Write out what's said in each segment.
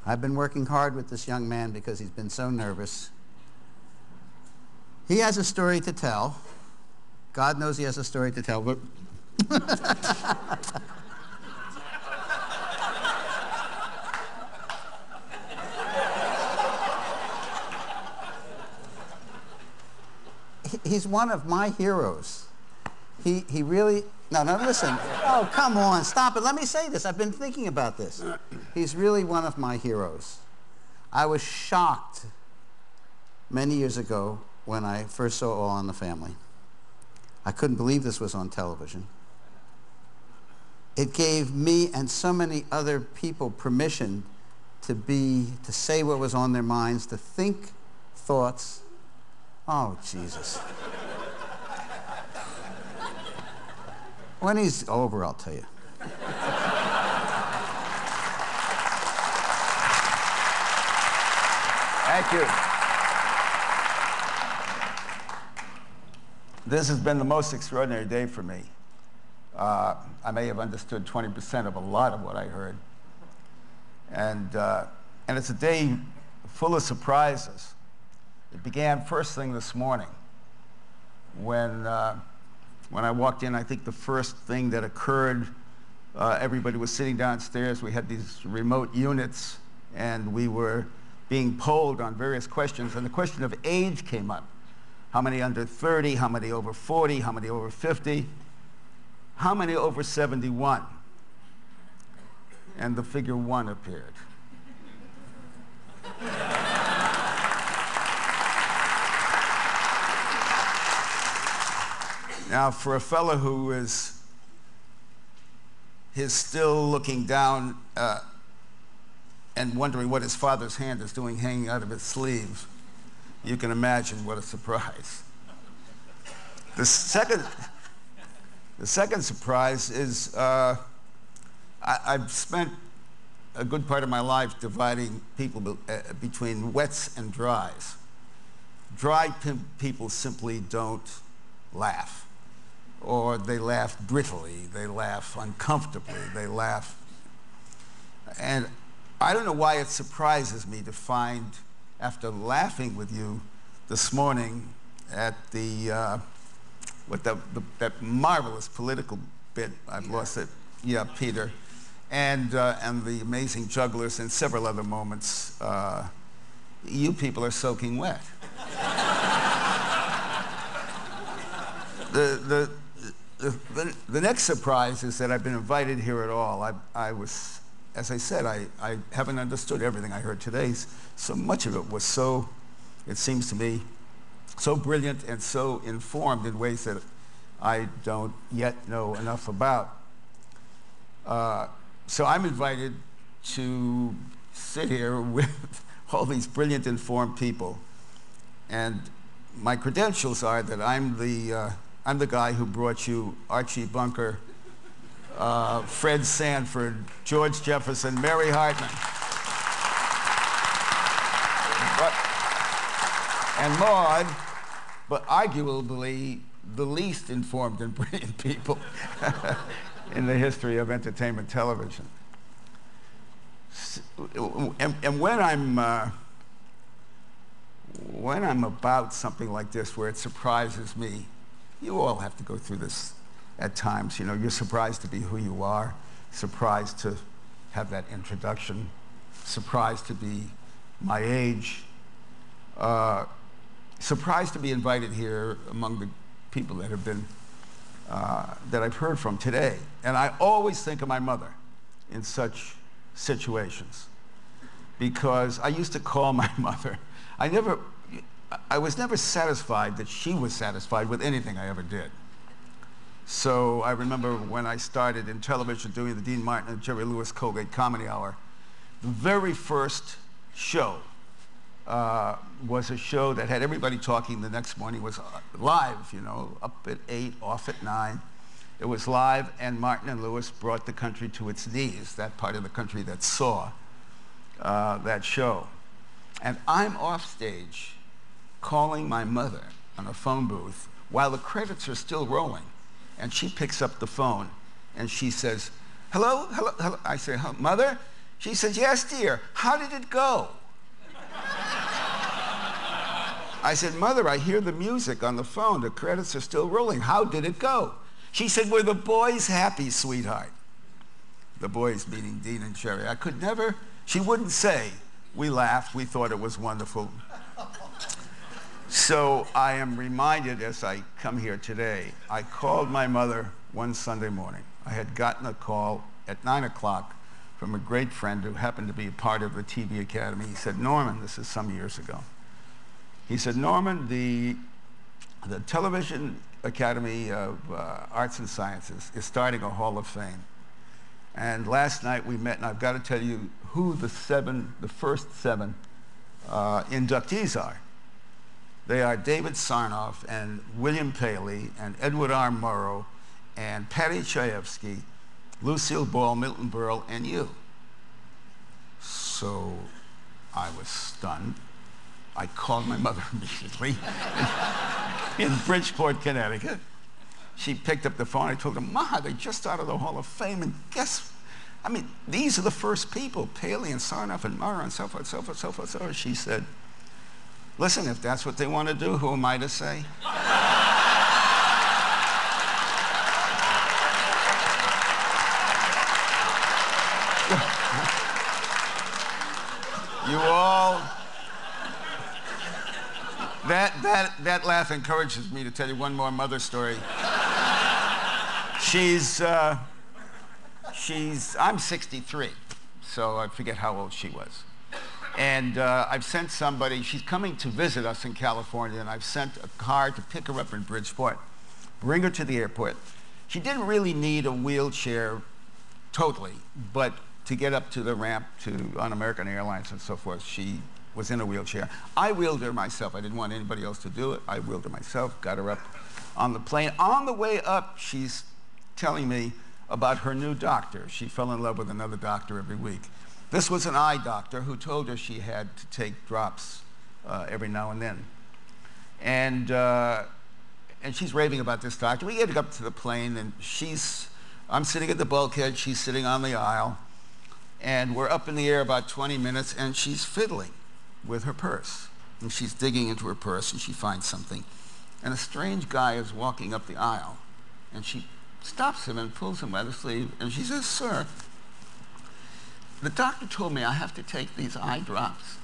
I've been working hard with this young man because he's been so nervous. He has a story to tell. God knows he has a story to tell, but he's one of my heroes. He really, no, listen. Oh, come on, stop it. Let me say this. I've been thinking about this. He's really one of my heroes. I was shocked many years ago when I first saw All in the Family. I couldn't believe this was on television. It gave me and so many other people permission to say what was on their minds, to think thoughts. Oh, Jesus. When he's over, I'll tell you. Thank you. This has been the most extraordinary day for me. I may have understood 20% of a lot of what I heard. And it's a day full of surprises. It began first thing this morning when I walked in. I think the first thing that occurred, everybody was sitting downstairs. We had these remote units, and we were being polled on various questions, and the question of age came up. How many under 30? How many over 40? How many over 50? How many over 71? And the figure 1 appeared. Now, for a fellow who is still looking down and wondering what his father's hand is doing hanging out of his sleeve, you can imagine what a surprise. The second surprise is I've spent a good part of my life dividing people between wets and dries. Dry people simply don't laugh, or they laugh brittly, they laugh uncomfortably, they laugh. And I don't know why it surprises me to find, after laughing with you this morning at that marvelous political bit, I've lost it, yeah, Peter, and the amazing jugglers and several other moments, you people are soaking wet. The next surprise is that I've been invited here at all. I was, as I said, I haven't understood everything I heard today. So much of it was so, it seems to me, so brilliant and so informed in ways that I don't yet know enough about. So I'm invited to sit here with all these brilliant, informed people. And my credentials are that I'm the guy who brought you Archie Bunker, Fred Sanford, George Jefferson, Mary Hartman, and Maud, but arguably the least informed and brilliant people in the history of entertainment television. And when I'm about something like this where it surprises me, you all have to go through this at times. You know, you're surprised to be who you are, surprised to have that introduction, surprised to be my age, surprised to be invited here among the people that have been, that I've heard from today. And I always think of my mother in such situations, because I used to call my mother. I was never satisfied that she was satisfied with anything I ever did. So I remember when I started in television doing the Dean Martin and Jerry Lewis Colgate Comedy Hour, the very first show was a show that had everybody talking the next morning. It was live, you know, up at 8, off at 9. It was live, and Martin and Lewis brought the country to its knees, that part of the country that saw that show. And I'm off stage calling my mother on a phone booth while the credits are still rolling. And she picks up the phone and she says, hello, hello, hello. I say, Mother? She said, yes, dear. How did it go? I said, Mother, I hear the music on the phone. The credits are still rolling. How did it go? She said, were the boys happy, sweetheart? The boys meaning Dean and Sherry. I could never, she wouldn't say, we laughed, we thought it was wonderful. So I am reminded as I come here today, I called my mother one Sunday morning. I had gotten a call at 9 o'clock from a great friend who happened to be a part of the TV Academy. He said, Norman, this is some years ago. He said, Norman, the Television Academy of Arts and Sciences is starting a Hall of Fame. And last night we met, and I've got to tell you who the first seven inductees are. They are David Sarnoff and William Paley and Edward R. Murrow and Patty Chayefsky, Lucille Ball, Milton Berle, and you. So I was stunned. I called my mother immediately in Bridgeport, Connecticut. She picked up the phone. I told her, Ma, they just started the Hall of Fame, and guess, I mean, these are the first people, Paley and Sarnoff and Murrow and so forth, so forth, so forth, so forth. She said, listen, if that's what they want to do, who am I to say? You all, that laugh encourages me to tell you one more mother story. I'm 63, so I forget how old she was. And I've sent somebody, she's coming to visit us in California, and I've sent a car to pick her up in Bridgeport, bring her to the airport. She didn't really need a wheelchair totally, but to get up to the ramp on American Airlines and so forth, she was in a wheelchair. I wheeled her myself. I didn't want anybody else to do it. I wheeled her myself, got her up on the plane. On the way up, she's telling me about her new doctor. She fell in love with another doctor every week. This was an eye doctor who told her she had to take drops every now and then. And she's raving about this doctor. We get up to the plane, and I'm sitting at the bulkhead, she's sitting on the aisle, and we're up in the air about 20 minutes, and she's fiddling with her purse. And she's digging into her purse, and she finds something. And a strange guy is walking up the aisle, and she stops him and pulls him by the sleeve, and she says, sir, the doctor told me I have to take these eye drops.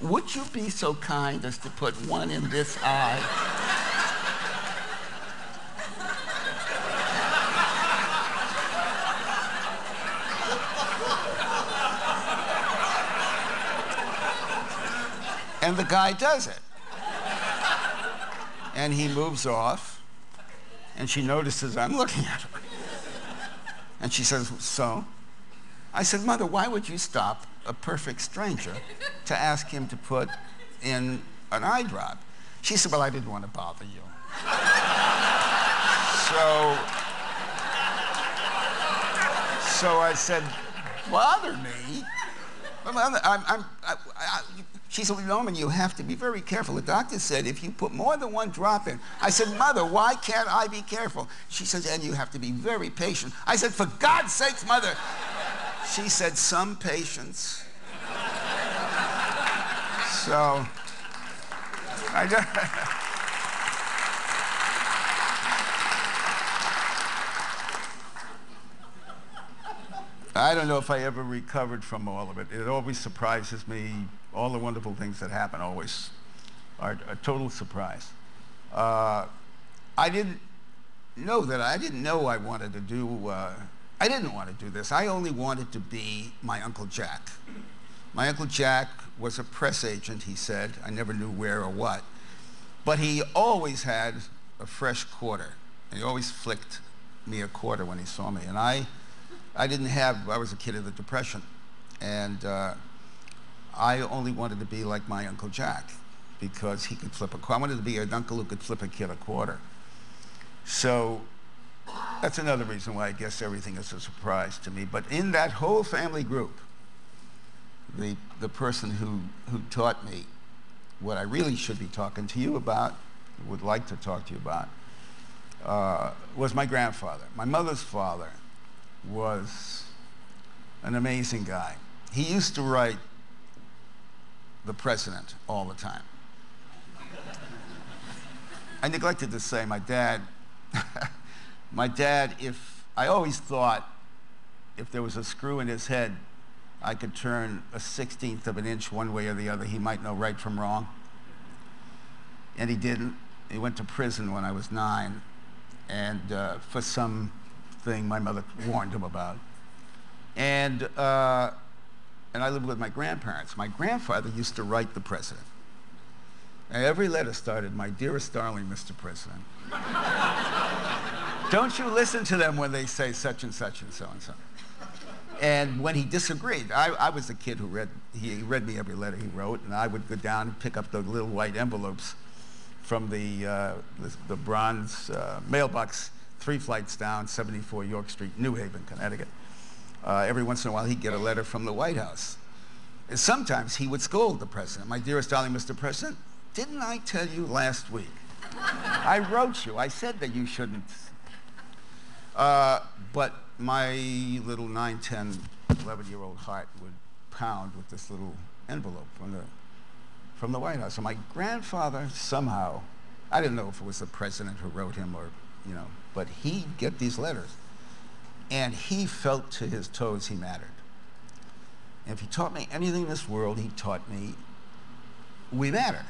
Would you be so kind as to put one in this eye? And the guy does it. And he moves off, and she notices I'm looking at her. And she says, so? I said, Mother, why would you stop a perfect stranger to ask him to put in an eye drop? She said, well, I didn't want to bother you. So I said, bother me? She said, well, Norman, you have to be very careful. The doctor said if you put more than one drop in. I said, Mother, why can't I be careful? She says, and you have to be very patient. I said, for God's sakes, Mother. She said, some patience. So, I don't know if I ever recovered from all of it. It always surprises me. All the wonderful things that happen always are a total surprise. I didn't know I wanted to do, I didn't want to do this. I only wanted to be my Uncle Jack. My Uncle Jack was a press agent, he said. I never knew where or what. But he always had a fresh quarter. And he always flicked me a quarter when he saw me. And I was a kid of the Depression. And I only wanted to be like my Uncle Jack because he could flip a quarter. I wanted to be an uncle who could flip a kid a quarter. So that's another reason why I guess everything is a surprise to me. But in that whole family group, the person who taught me what I really should be talking to you about, would like to talk to you about, was my grandfather. My mother's father was an amazing guy. he used to write the president all the time. I neglected to say my dad, I always thought if there was a screw in his head, I could turn a 1/16 of an inch one way or the other. He might know right from wrong. And he didn't. He went to prison when I was 9, and for something my mother warned him about. And I lived with my grandparents. My grandfather used to write the president. And every letter started, "My dearest darling, Mr. President." Don't you listen to them when they say such and such and so and so. And when he disagreed, I was the kid who he read me every letter he wrote, and I would go down and pick up the little white envelopes from the bronze mailbox 3 flights down, 74 York Street, New Haven, Connecticut. Every once in a while, he'd get a letter from the White House. And sometimes he would scold the president. "My dearest darling, Mr. President, didn't I tell you last week? I wrote you. I said that you shouldn't." But my little 9, 10, 11-year-old heart would pound with this little envelope from the White House. So my grandfather somehow, I didn't know if it was the president who wrote him or, but he'd get these letters. And he felt to his toes he mattered. And if he taught me anything in this world, he taught me we matter.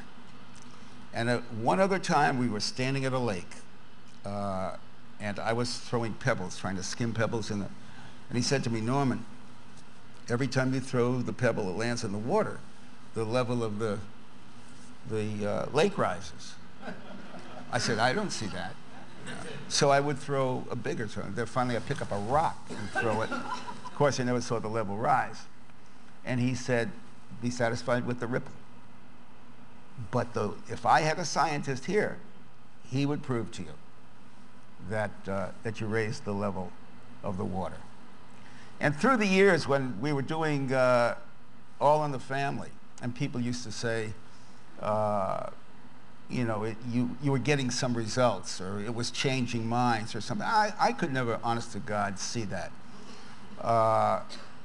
And one other time we were standing at a lake, and I was throwing pebbles, trying to skim pebbles and he said to me, "Norman, every time you throw the pebble, it lands in the water. The level of the lake rises." I said, "I don't see that." So I would throw a bigger stone. Then finally I'd pick up a rock and throw it. Of course, I never saw the level rise. And he said, "Be satisfied with the ripple." But if I had a scientist here, he would prove to you that you raised the level of the water. And through the years when we were doing All in the Family, and people used to say, you were getting some results, or it was changing minds or something. I could never, honest to God, see that.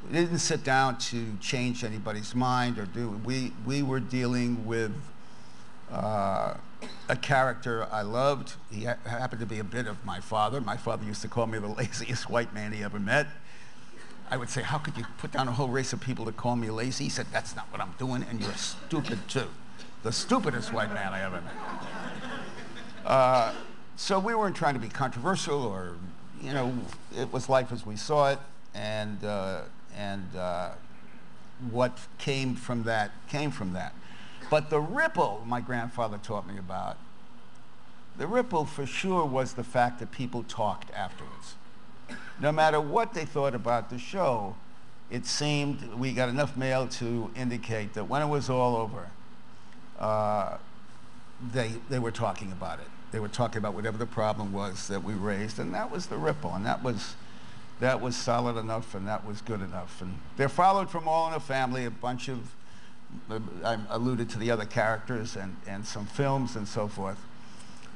We didn't sit down to change anybody's mind or we were dealing with a character I loved. He happened to be a bit of my father. My father used to call me the laziest white man he ever met. I would say, "How could you put down a whole race of people to call me lazy?" He said, "That's not what I'm doing, and you're stupid too." The stupidest white man I ever met. So we weren't trying to be controversial, or, it was life as we saw it, and what came from that came from that. But the ripple my grandfather taught me about, the ripple for sure was the fact that people talked afterwards. No matter what they thought about the show, it seemed we got enough mail to indicate that when it was all over, they were talking about it. They were talking about whatever the problem was that we raised, and that was the ripple, and that was solid enough, and that was good enough. And there followed from All in the Family a bunch of, I alluded to the other characters, and some films and so forth.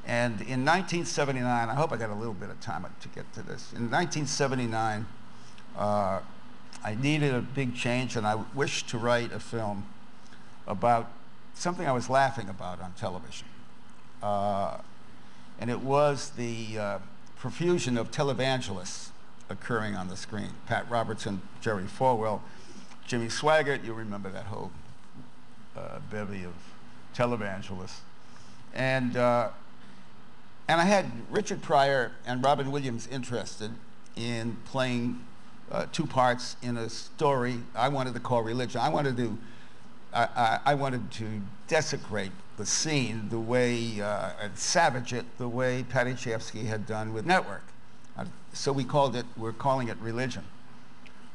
And in 1979, I hope I got a little bit of time to get to this. In 1979, I needed a big change, and I wished to write a film about something I was laughing about on television. And it was the profusion of televangelists occurring on the screen. Pat Robertson, Jerry Falwell, Jimmy Swaggart, you remember that whole bevy of televangelists. And I had Richard Pryor and Robin Williams interested in playing 2 parts in a story I wanted to call Religion. I wanted to desecrate the scene the way, and savage it the way Patty Chayefsky had done with Network. So we're calling it Religion.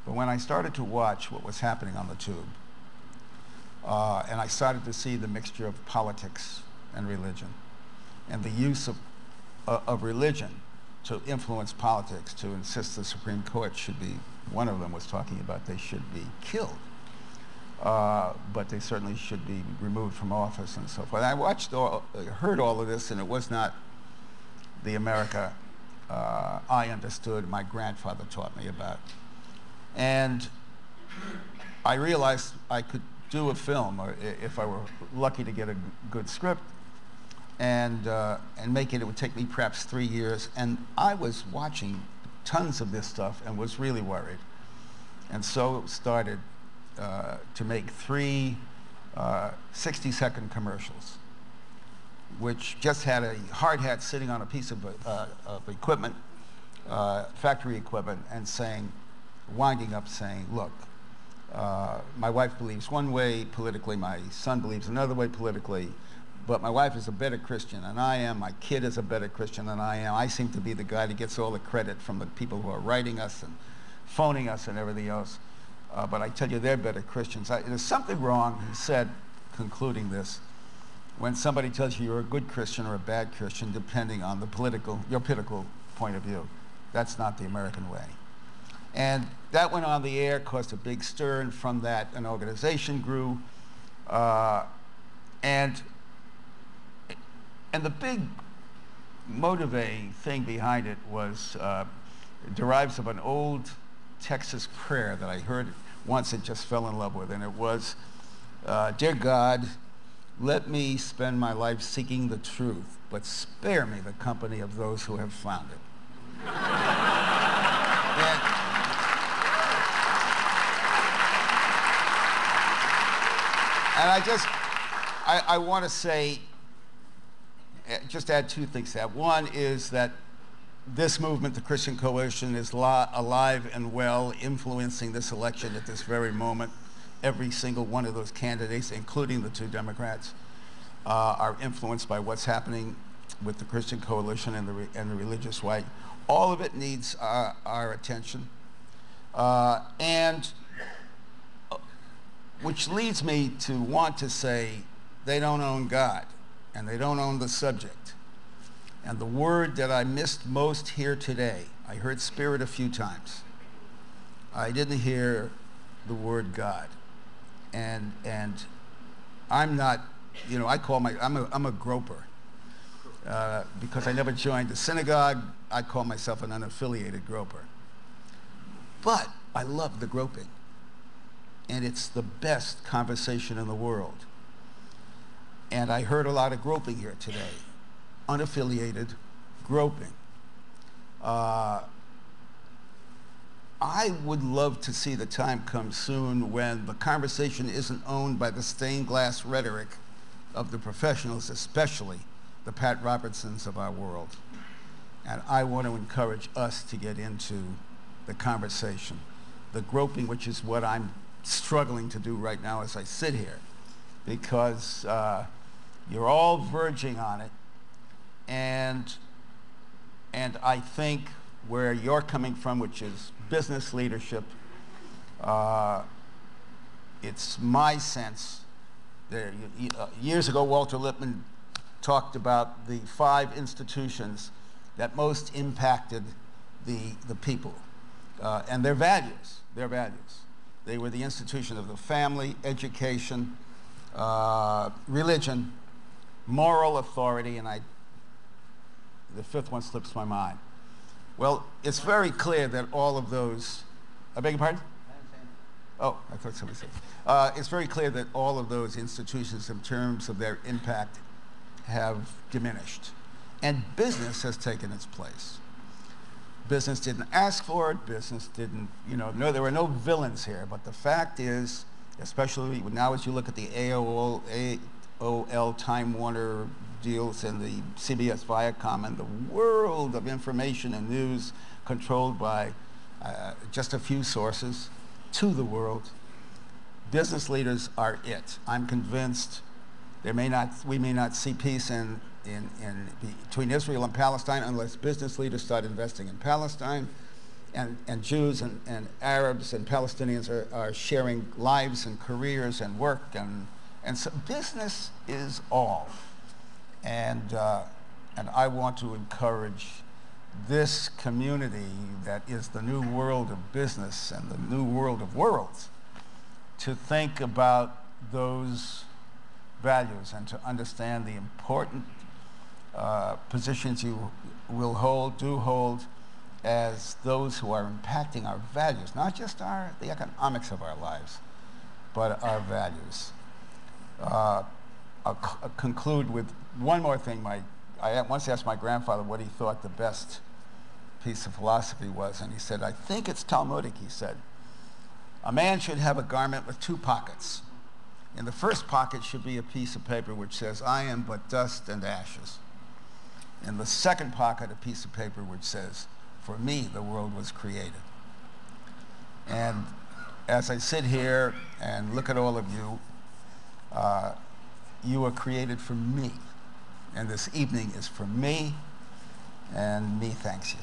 But when I started to watch what was happening on the tube, and I started to see the mixture of politics and religion, and the use of religion to influence politics, to insist the Supreme Court should be, one of them was talking about they should be killed. But they certainly should be removed from office and so forth. I heard all of this, and it was not the America I understood my grandfather taught me about. And I realized I could do a film, or if I were lucky to get a good script, and make it. It would take me perhaps 3 years. And I was watching tons of this stuff and was really worried. And so started to make 3 60-second commercials, which just had a hard hat sitting on a piece of equipment, factory equipment, and winding up saying, look, my wife believes one way politically, my son believes another way politically, but my wife is a better Christian than I am, my kid is a better Christian than I am. I seem to be the guy that gets all the credit from the people who are writing us and phoning us and everything else. But I tell you, they're better Christians. There's something wrong, he said, concluding this, when somebody tells you you're a good Christian or a bad Christian, depending on your political point of view. That's not the American way. And that went on the air, caused a big stir, and from that an organization grew. And the big motivating thing behind it was, derives of an old Texas prayer that I heard once and just fell in love with, and it was, dear God, let me spend my life seeking the truth, but spare me the company of those who have found it. And I want to say, just add 2 things to that. One is that this movement, the Christian Coalition, is alive and well, influencing this election at this very moment. Every single one of those candidates, including the 2 Democrats, are influenced by what's happening with the Christian Coalition and the religious right. All of it needs our attention. And which leads me to want to say they don't own God, and they don't own the subject. And the word that I missed most here today, I heard spirit a few times. I didn't hear the word God. And I'm not, I'm a groper. Because I never joined the synagogue, I call myself an unaffiliated groper. But I love the groping. And it's the best conversation in the world. And I heard a lot of groping here today. Unaffiliated groping. I would love to see the time come soon when the conversation isn't owned by the stained glass rhetoric of the professionals, especially the Pat Robertsons of our world. And I want to encourage us to get into the conversation. The groping, which is what I'm struggling to do right now as I sit here, because you're all verging on it. And I think where you're coming from, which is business leadership, it's my sense. Years ago, Walter Lippmann talked about the 5 institutions that most impacted the people and their values. They were the institution of the family, education, religion, moral authority, and the 5th one slips my mind. Well, it's very clear that all of those, I beg your pardon? Oh, I thought somebody said. It's very clear that all of those institutions, in terms of their impact, have diminished. And business has taken its place. Business didn't ask for it. Business didn't, no, there were no villains here. But the fact is, especially now as you look at the AOL Time Warner deals and the CBS Viacom and the world of information and news controlled by just a few sources to the world, business leaders are it. I'm convinced we may not see peace between Israel and Palestine unless business leaders start investing in Palestine, and Jews and Arabs and Palestinians are sharing lives and careers and work, and so business is all. And I want to encourage this community that is the new world of business and the new world of worlds to think about those values and to understand the important positions you will do hold as those who are impacting our values, not just the economics of our lives, but our values. I'll conclude with one more thing. I once asked my grandfather what he thought the best piece of philosophy was, and he said, I think it's Talmudic, he said. A man should have a garment with 2 pockets. In the first pocket should be a piece of paper which says, I am but dust and ashes. In the second pocket, a piece of paper which says, for me, the world was created. And as I sit here and look at all of you, you were created for me. And this evening is for me, and me thanks you.